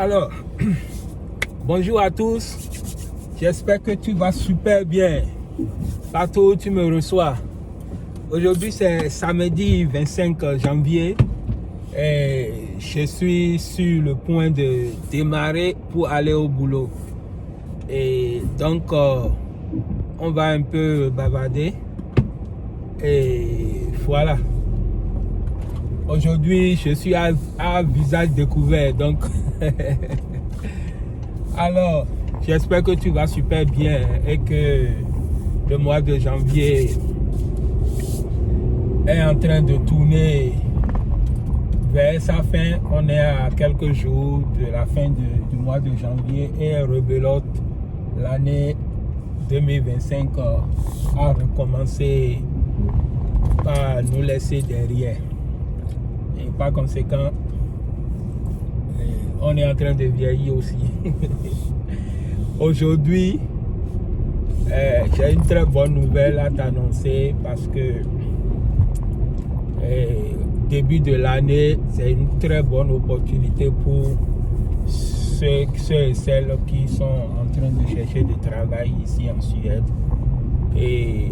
Alors, bonjour à tous. J'espère que tu vas super bien partout où tu me reçois. Aujourd'hui, c'est samedi 25 janvier et je suis sur le point de démarrer pour aller au boulot. Et donc, on va un peu bavarder. Et voilà. Aujourd'hui, je suis à visage découvert. Donc, alors, j'espère que tu vas super bien et que le mois de janvier est en train de tourner vers sa fin. On est à quelques jours de la fin du mois de janvier et rebelote. L'année 2025 a recommencé par nous laisser derrière. Et par conséquent, on est en train de vieillir aussi. Aujourd'hui, j'ai une très bonne nouvelle à t'annoncer parce que début de l'année, c'est une très bonne opportunité pour ceux et celles qui sont en train de chercher du travail ici en Suède et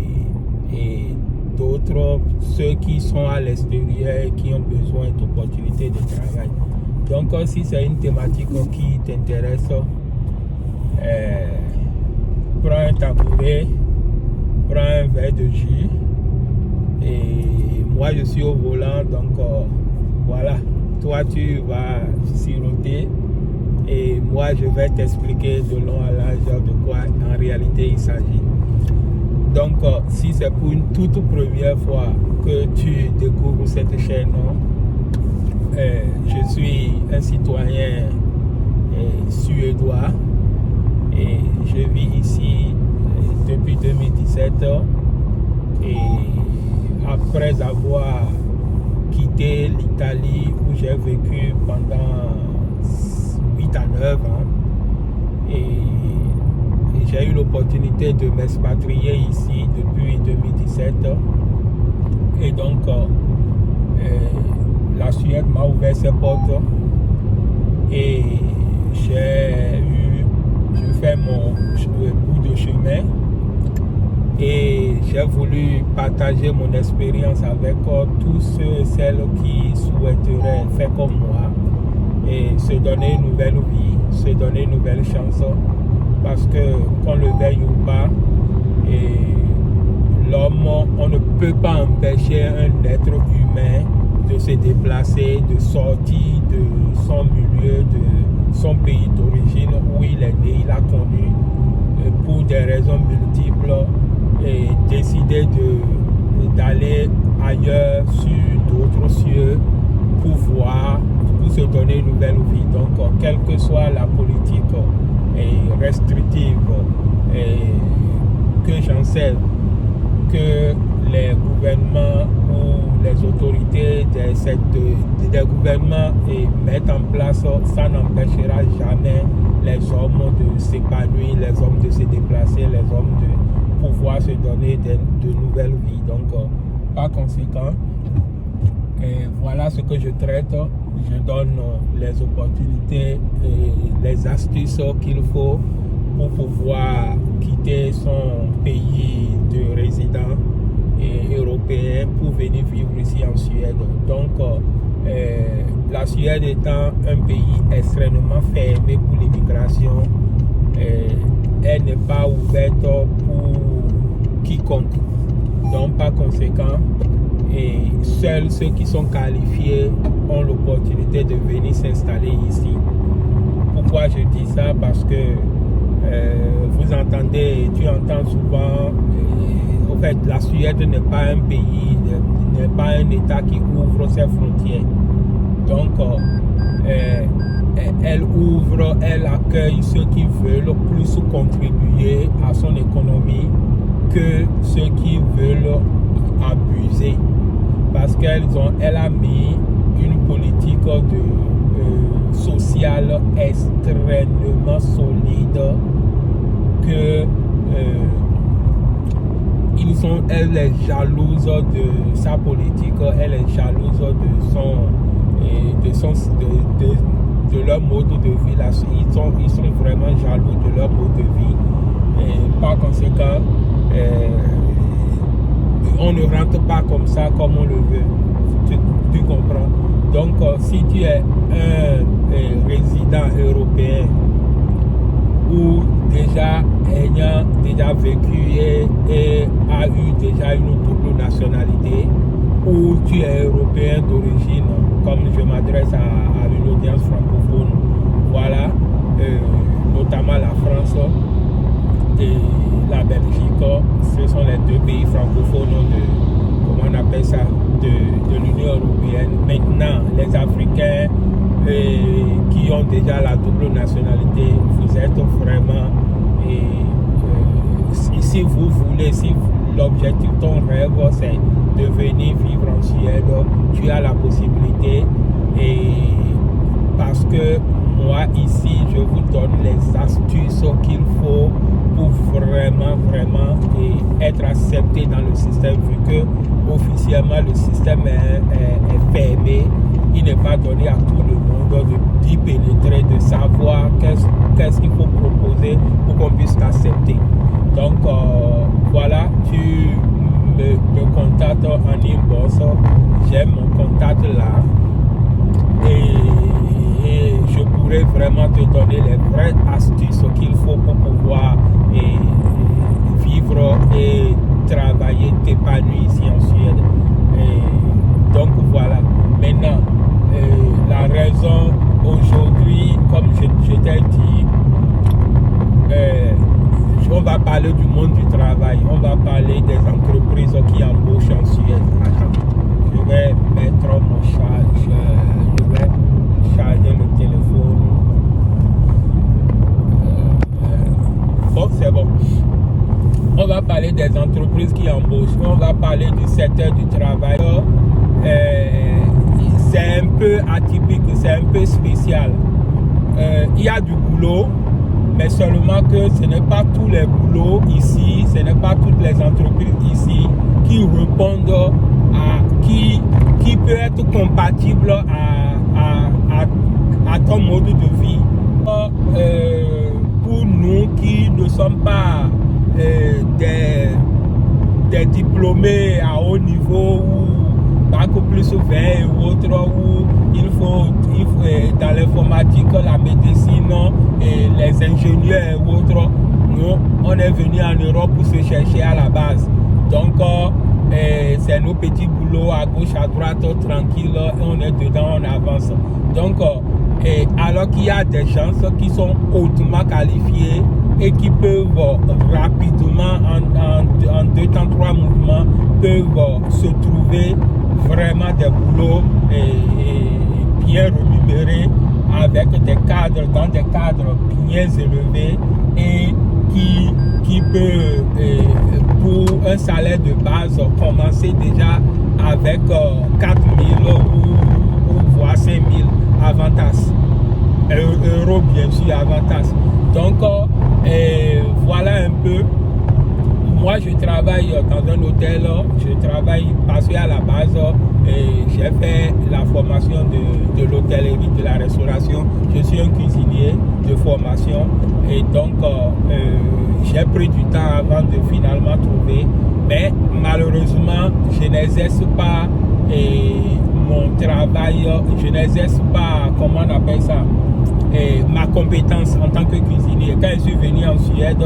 d'autres, ceux qui sont à l'extérieur et qui ont besoin d'opportunités de travail. Donc si c'est une thématique qui t'intéresse, prends un tabouret, prends un verre de jus et moi je suis au volant, donc voilà, toi tu vas siroter et moi je vais t'expliquer de long à large de quoi en réalité il s'agit. Donc si c'est pour une toute première fois que tu découvres cette chaîne, je suis un citoyen suédois et je vis ici depuis 2017 et après avoir quitté l'Italie où j'ai vécu pendant 8 à 9 ans et j'ai eu l'opportunité de m'expatrier ici depuis 2017 et donc la Suède m'a ouvert ses portes et j'ai fait mon bout de chemin et j'ai voulu partager mon expérience avec tous ceux et celles qui souhaiteraient faire comme moi et se donner une nouvelle vie, se donner une nouvelle chance parce que qu'on le veuille ou pas, l'homme, on ne peut pas empêcher un être humain de se déplacer, de sortir de son milieu, de son pays d'origine où il est né, il a connu pour des raisons multiples et décider d'aller ailleurs sur d'autres cieux pour voir, pour se donner une nouvelle vie. Donc, quelle que soit la politique restrictive que j'en sais, que les gouvernements ou les autorités des gouvernements mettent en place, ça n'empêchera jamais les hommes de s'épanouir, les hommes de se déplacer, les hommes de pouvoir se donner de nouvelles vies. Donc, par conséquent, voilà ce que je traite. Je donne les opportunités et les astuces qu'il faut pour pouvoir quitter son pays de résident européen pour venir vivre ici en Suède. Donc, la Suède étant un pays extrêmement fermé pour l'immigration, elle n'est pas ouverte pour quiconque. Donc, par conséquent, seuls ceux qui sont qualifiés ont l'opportunité de venir s'installer ici. Pourquoi je dis ça? Parce que tu entends souvent, en fait, la Suède n'est pas un pays, n'est pas un État qui ouvre ses frontières. Donc, elle accueille ceux qui veulent plus contribuer à son économie que ceux qui veulent abuser. Parce qu'elle a mis une politique sociale extrêmement solide que elle est jalouse de sa politique, elle est jalouse de de leur mode de vie. Là, ils sont vraiment jaloux de leur mode de vie. Et par conséquent, on ne rentre pas comme ça, comme on le veut. Tu comprends? Donc, si tu es un résident européen ou ayant déjà vécu et a eu déjà une double nationalité, ou tu es européen d'origine, comme je m'adresse à une audience francophone, voilà, notamment la France et la Belgique, ce sont les deux pays francophones comment on appelle ça, de l'Union européenne. Maintenant, les Africains qui ont déjà la double nationalité, vous êtes vraiment, si vous voulez, si l'objectif, ton rêve, c'est de venir vivre en Suède, tu as la possibilité. Et parce que moi, ici, je vous donne les astuces qu'il faut pour vraiment être accepté dans le système, vu que officiellement le système est fermé. Il n'est pas donné à tout le monde d'y pénétrer, de savoir qu'est-ce qu'il faut proposer pour qu'on puisse t'accepter. Donc voilà, tu me contactes en inbox, j'ai mon contact là et je pourrais vraiment te donner les vraies astuces qu'il faut pour pouvoir vivre et travailler, t'épanouir ici en Suède. Donc voilà, maintenant la raison aujourd'hui, comme je t'ai dit, on va parler du monde du travail, on va parler des entreprises qui embauchent en Suède. Attends, je vais mettre mon charge, je vais charger le téléphone. Bon, c'est bon. On va parler des entreprises qui embauchent, on va parler du secteur du travail. C'est un peu atypique, c'est un peu spécial. Il y a du boulot, mais seulement que ce n'est pas tous les boulots ici, ce n'est pas toutes les entreprises ici qui répondent qui peut être compatible à ton mode de vie. Pour nous qui ne sommes pas des diplômés à haut niveau ou bac plus 20 ou autre, où il faut dans l'informatique, la médecine et les ingénieurs ou autre, nous on est venu en Europe pour se chercher à la base. Donc c'est nos petits boulots à gauche, à droite, tranquille, on est dedans, on avance. Donc alors qu'il y a des gens qui sont hautement qualifiés et qui peuvent rapidement, en 2 temps, 3 mouvements, peuvent se trouver vraiment des boulots bien rémunérés avec des cadres, dans des cadres bien élevés et qui peut, pour un salaire de base, commencer déjà avec 4 000 ou voire 5 000 avantages. Euros bien sûr, avantages. Donc voilà un peu. Moi je travaille dans un hôtel, je travaille parce qu'à la base j'ai fait la formation de l'hôtellerie, de la restauration. Je suis un cuisinier de formation et donc j'ai pris du temps avant de finalement trouver, mais malheureusement je n'exerce pas mon travail, je n'exerce pas, comment on appelle ça, ma compétence en tant que cuisinier. Quand je suis venu en Suède,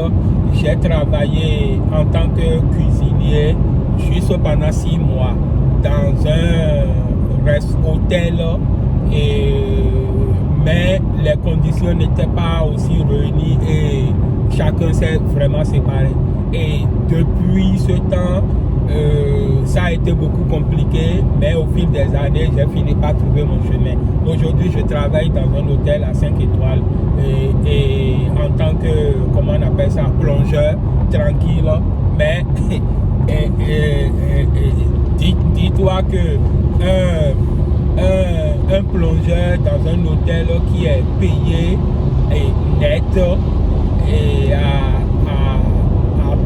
j'ai travaillé en tant que cuisinier juste pendant 6 mois dans un hôtel, mais les conditions n'étaient pas aussi réunies et chacun s'est vraiment séparé. Et depuis ce temps, ça a été beaucoup compliqué, mais au fil des années, j'ai fini par trouver mon chemin. Aujourd'hui, je travaille dans un hôtel à 5 étoiles et en tant que, comment on appelle ça, plongeur, tranquille. Mais dis-toi que un plongeur dans un hôtel qui est payé et net et à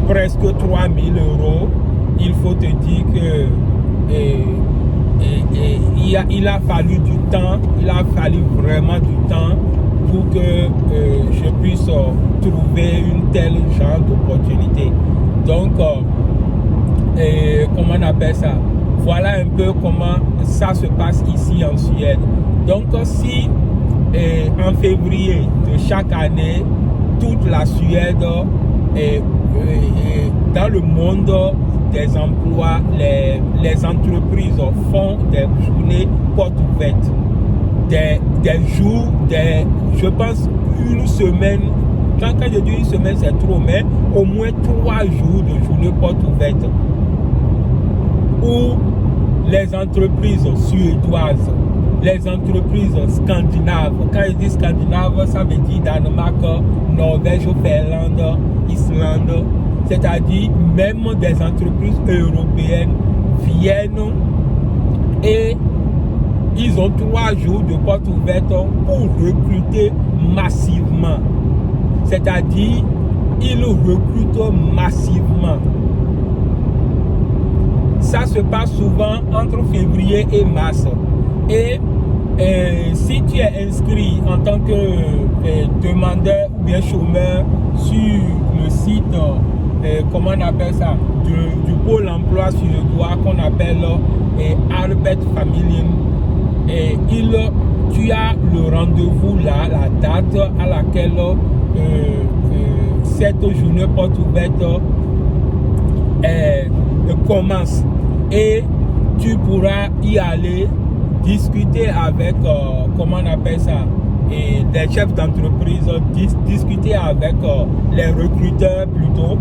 presque 3 000 euros, il faut te dire que il a fallu du temps, il a fallu vraiment du temps pour que je puisse trouver une telle genre d'opportunité. Donc, comment on appelle ça? Voilà un peu comment ça se passe ici en Suède. Donc, si en février de chaque année, toute la Suède dans le monde des emplois, les entreprises font des journées portes ouvertes. Des jours, je pense une semaine, quand je dis une semaine c'est trop, mais au moins 3 jours de journée portes ouvertes. Où les entreprises suédoises, les entreprises scandinaves, quand je dis scandinave, ça veut dire Danemark, Norvège, Finlande, Islande, c'est-à-dire même des entreprises européennes viennent et ils ont 3 jours de portes ouvertes pour recruter massivement. C'est-à-dire, ils recrutent massivement. Ça se passe souvent entre février et mars. Et si tu es inscrit en tant que demandeur ou bien chômeur sur le site, comment on appelle ça, du pôle emploi suédois qu'on appelle Arbetsförmedlingen, et tu as le rendez-vous là, la date à laquelle cette journée porte ouverte commence, et tu pourras y aller discuter avec, comment on appelle ça, et des chefs d'entreprise, discuter avec les recruteurs plutôt,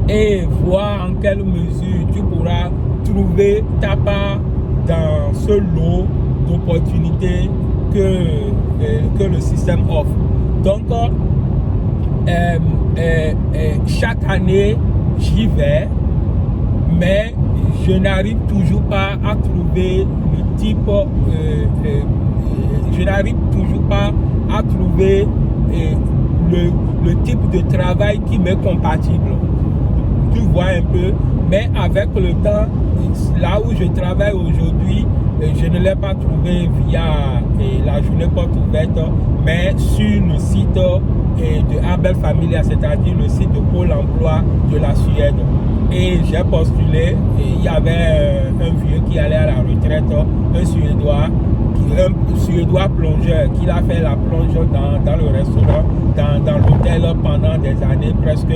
et voir en quelle mesure tu pourras trouver ta part dans ce lot d'opportunités que le système offre. Donc, chaque année, j'y vais, mais je n'arrive toujours pas à trouver le type, je n'arrive toujours pas à trouver le type de travail qui m'est compatible. Tu vois un peu, mais avec le temps, là où je travaille aujourd'hui, je ne l'ai pas trouvé via la journée porte ouverte, mais sur le site de Arbetsförmedlingen, c'est-à-dire le site de Pôle emploi de la Suède. Et j'ai postulé, et il y avait un vieux qui allait à la retraite, un Suédois plongeur, qui a fait la plonge dans le restaurant, dans l'hôtel pendant des années, presque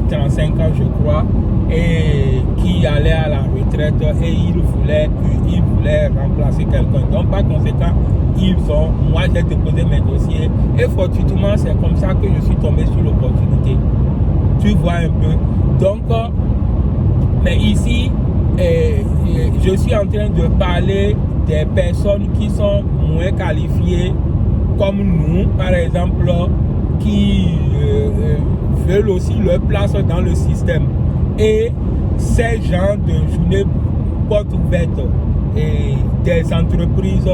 35 ans je crois, et qui allait à la retraite, et il voulait remplacer quelqu'un. Donc par conséquent, moi j'ai déposé mes dossiers, et fortuitement c'est comme ça que je suis tombé sur l'opportunité. Tu vois un peu. Donc, mais ici, je suis en train de parler des personnes qui sont moins qualifiées, comme nous, par exemple, qui veulent aussi leur place dans le système. Et ces gens de journée porte ouverte et des entreprises,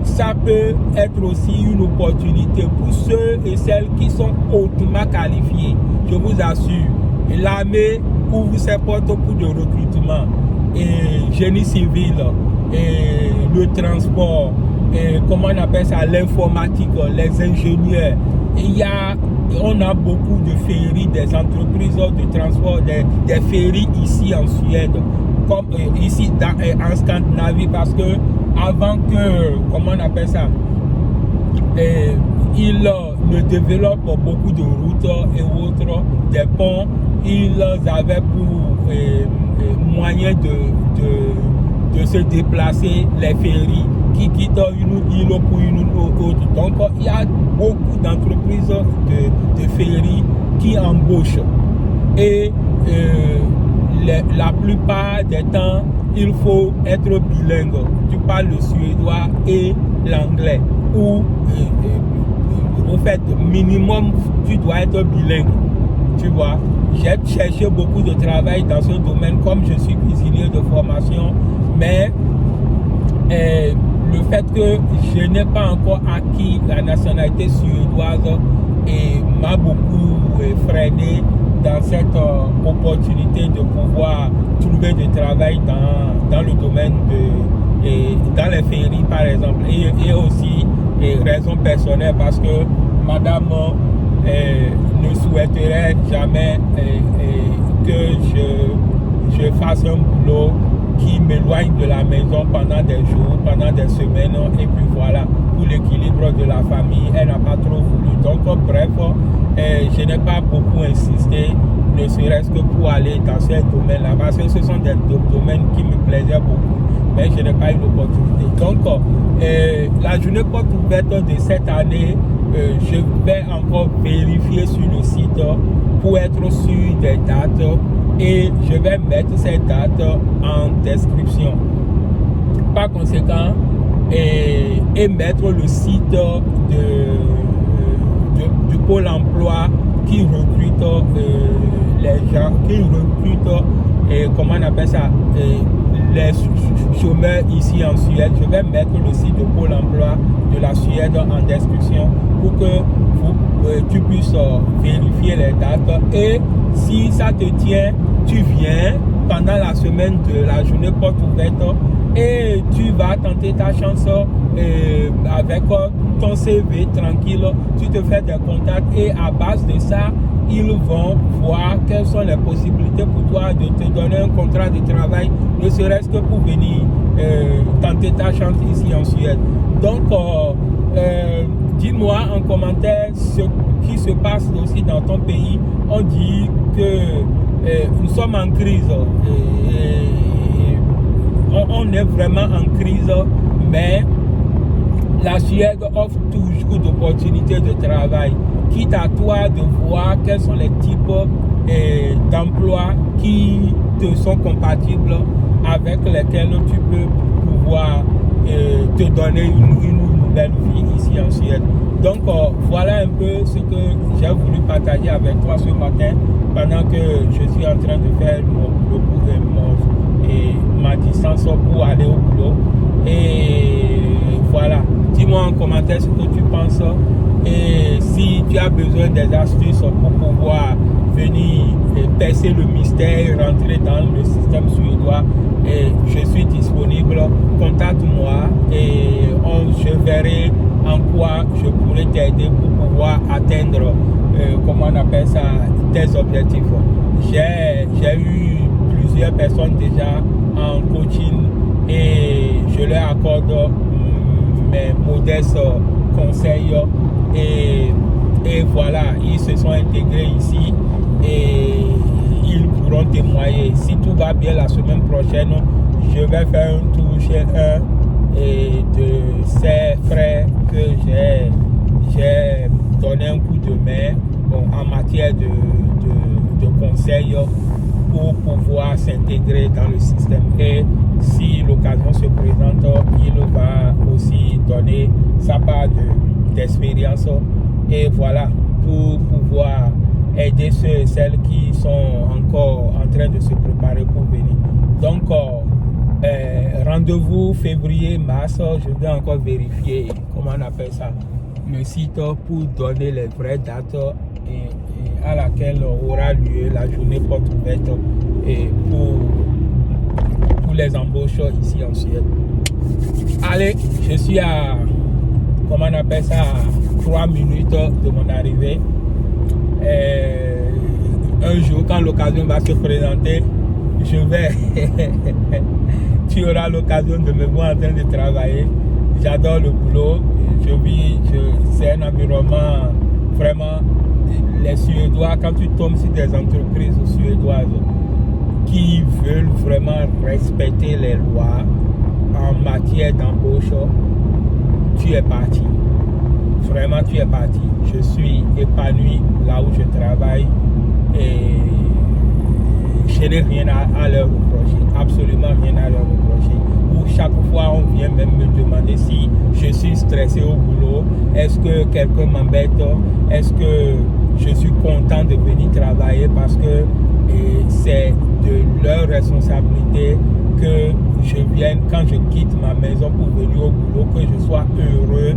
ça peut être aussi une opportunité pour ceux et celles qui sont hautement qualifiés. Je vous assure, l'armée ouvre ses portes pour le recrutement, et génie civil, et le transport, et comment on appelle ça, l'informatique, les ingénieurs. On a beaucoup de ferries, des entreprises de transport, des ferries ici en Suède, comme ici en Scandinavie, parce que avant que, comment on appelle ça, ils ne développent beaucoup de routes et autres, des ponts. Ils avaient pour moyen de se déplacer les ferries qui quittent une île pour une autre. Donc il y a beaucoup d'entreprises de ferries qui embauchent, et la plupart des temps il faut être bilingue. Tu parles le suédois et l'anglais, ou au fait minimum tu dois être bilingue. Tu vois, j'ai cherché beaucoup de travail dans ce domaine, comme je suis cuisinier de formation, mais le fait que je n'ai pas encore acquis la nationalité suédoise m'a beaucoup freiné dans cette opportunité de pouvoir trouver du travail dans le domaine et dans les féeries par exemple, et aussi raison personnelle parce que madame ne souhaiterait jamais que je fasse un boulot qui m'éloigne de la maison pendant des jours, pendant des semaines, et puis voilà, pour l'équilibre de la famille, elle n'a pas trop voulu. Donc bref, je n'ai pas beaucoup insisté, ne serait-ce que pour aller dans ces domaines-là, parce que ce sont des domaines qui me plaisaient beaucoup, mais je n'ai pas eu l'opportunité. Donc la journée porte ouverte de cette année, je vais encore vérifier sur le site pour être sûr des dates et je vais mettre ces dates en description. Par conséquent, et mettre le site du Pôle emploi qui recrute les gens, qui recrute, comment on appelle ça, les chômeurs ici en Suède. Je vais mettre le site de Pôle emploi de la Suède en description pour que tu puisses vérifier les dates. Et si ça te tient, tu viens pendant la semaine de la journée porte ouverte et tu vas tenter ta chance avec ton CV tranquille. Tu te fais des contacts et à base de ça, ils vont voir quelles sont les possibilités pour toi de te donner un contrat de travail, ne serait-ce que pour venir tenter ta chance ici en Suède. Donc, dis-moi en commentaire ce qui se passe aussi dans ton pays. On dit que nous sommes en crise. On est vraiment en crise, mais la Suède offre toujours d'opportunités de travail. Quitte à toi de voir quels sont les types d'emplois qui te sont compatibles, avec lesquels tu peux pouvoir te donner une nouvelle vie ici en Suède. Donc voilà un peu ce que j'ai voulu partager avec toi ce matin pendant que je suis en train de faire ma distance pour aller au boulot. Et voilà, dis-moi en commentaire ce que tu penses et si tu as besoin des astuces pour pouvoir venir percer le mystère, rentrer dans le système suédois, et je suis disponible. Contacte-moi et je verrai en quoi je pourrais t'aider pour pouvoir atteindre comment on appelle ça, tes objectifs. J'ai eu plusieurs personnes déjà en coaching et je leur accorde mes modestes conseils et voilà, ils se sont intégrés ici et ils pourront témoigner. Si tout va bien la semaine prochaine, je vais faire un tour chez un et de ces frères que j'ai donné un coup de main en matière de conseils pour pouvoir s'intégrer dans le système. Et si l'occasion se présente, il va aussi donner sa part d'expérience et voilà, pour pouvoir aider ceux et celles qui sont encore en train de se préparer pour venir. Donc rendez-vous février-mars, je vais encore vérifier comment on appelle ça, le site pour donner les vraies dates à laquelle aura lieu la journée porte ouverte et pour les embauches ici en Suède. Allez, je suis à, comment on appelle ça, 3 minutes de mon arrivée. Un jour, quand l'occasion va se présenter, je vais tu auras l'occasion de me voir en train de travailler. J'adore le boulot, c'est un environnement vraiment. Les Suédois, quand tu tombes sur des entreprises suédoises qui veulent vraiment respecter les lois en matière d'embauche, tu es parti. Vraiment, tu es parti. Je suis épanoui là où je travaille et je n'ai rien à leur reprocher, absolument rien à leur reprocher. Où chaque fois on vient même me demander si je suis stressé au boulot, est-ce que quelqu'un m'embête, est-ce que je suis content de venir travailler parce que c'est de leur responsabilité que je vienne quand je quitte ma maison pour venir au boulot, que je sois heureux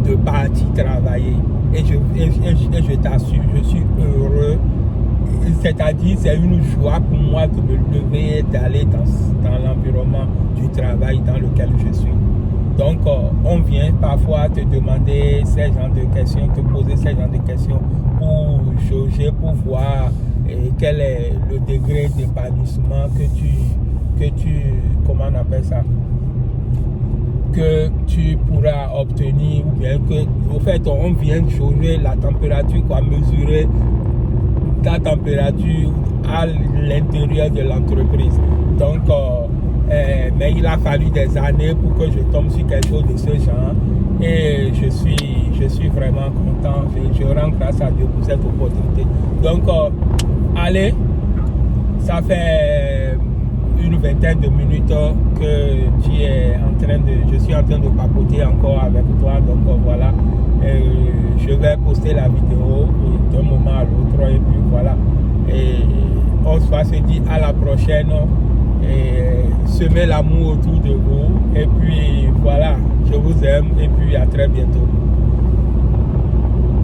de partir travailler. Et je t'assure, je suis heureux c'est-à-dire c'est une joie pour moi de me lever et d'aller dans l'environnement du travail dans lequel je suis. Donc, on vient parfois te demander ces genres de questions, te poser ces genres de questions pour jauger, pour voir quel est le degré d'épanouissement comment on appelle ça, que tu pourras obtenir, ou bien que, au fait, on vient jauger la température, quoi, mesurer ta température à l'intérieur de l'entreprise. Donc, mais il a fallu des années pour que je tombe sur quelque chose de ce genre et je suis vraiment content. Je rends grâce à Dieu pour cette opportunité. Donc, allez, ça fait une vingtaine de minutes que je suis en train de papoter encore avec toi. Donc, voilà, je vais poster la vidéo d'un moment à l'autre et puis voilà. Et on va se dire à la prochaine. Et semez l'amour autour de vous et puis voilà, je vous aime et puis à très bientôt.